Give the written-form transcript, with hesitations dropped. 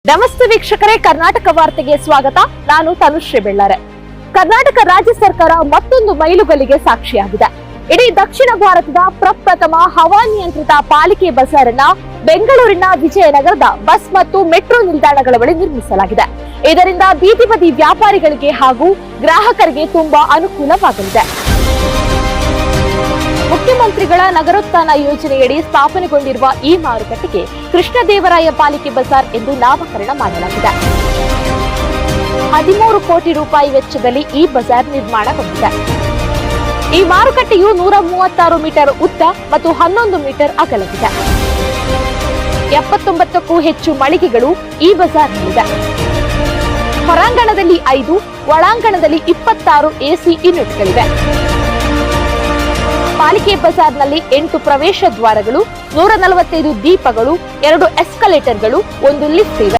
ನಮಸ್ತೆ ವೀಕ್ಷಕರೇ, ಕರ್ನಾಟಕ ವಾರ್ತೆಗೆ ಸ್ವಾಗತ. ನಾನು ತನುಶ್ರೀ ಬೆಳ್ಳಾರೆ. ಕರ್ನಾಟಕ ರಾಜ್ಯ ಸರ್ಕಾರ ಮತ್ತೊಂದು ಮೈಲುಗಲ್ಲಿಗೆ ಸಾಕ್ಷಿಯಾಗಿದೆ. ಇಡೀ ದಕ್ಷಿಣ ಭಾರತದ ಪ್ರಪ್ರಥಮ ಹವಾನಿಯಂತ್ರಿತ ಪಾಲಿಕೆ ಬಜಾರ್ ಅನ್ನ ಬೆಂಗಳೂರಿನ ವಿಜಯನಗರದ ಬಸ್ ಮತ್ತು ಮೆಟ್ರೋ ನಿಲ್ದಾಣಗಳ ಬಳಿ ನಿರ್ಮಿಸಲಾಗಿದೆ. ಇದರಿಂದ ಬೀದಿ ಬದಿ ವ್ಯಾಪಾರಿಗಳಿಗೆ ಹಾಗೂ ಗ್ರಾಹಕರಿಗೆ ತುಂಬಾ ಅನುಕೂಲವಾಗಲಿದೆ. ಮುಖ್ಯಮಂತ್ರಿಗಳ ನಗರೋತ್ಥಾನ ಯೋಜನೆಯಡಿ ಸ್ಥಾಪನೆಗೊಂಡಿರುವ ಈ ಮಾರುಕಟ್ಟೆಗೆ ಕೃಷ್ಣದೇವರಾಯ ಪಾಲಿಕೆ ಬಜಾರ್ ಎಂದು ನಾಮಕರಣ ಮಾಡಲಾಗಿದೆ. 13 ಕೋಟಿ ರೂಪಾಯಿ ವೆಚ್ಚದಲ್ಲಿ ಈ ಬಜಾರ್ ನಿರ್ಮಾಣಗೊಂಡಿದೆ. ಈ ಮಾರುಕಟ್ಟೆಯು 136 ಮೀಟರ್ ಉದ್ದ ಮತ್ತು 11 ಮೀಟರ್ ಅಗಲವಿದೆ. 79ಕ್ಕೂ ಹೆಚ್ಚು ಮಳಿಗೆಗಳು ಈ ಬಜಾರ್ನಲ್ಲಿದೆ. ಹೊರಾಂಗಣದಲ್ಲಿ 5, ಒಳಾಂಗಣದಲ್ಲಿ 26 ಎಸಿ ಯೂನಿಟ್ಗಳಿವೆ. ಪಾಲಿಕೆ ಬಜಾರ್ನಲ್ಲಿ 8 ಪ್ರವೇಶ ದ್ವಾರಗಳು, 145 ದೀಪಗಳು, 2 ಎಸ್ಕಲೇಟರ್ಗಳು, 1 ಲಿಫ್ಟ್ ಇವೆ.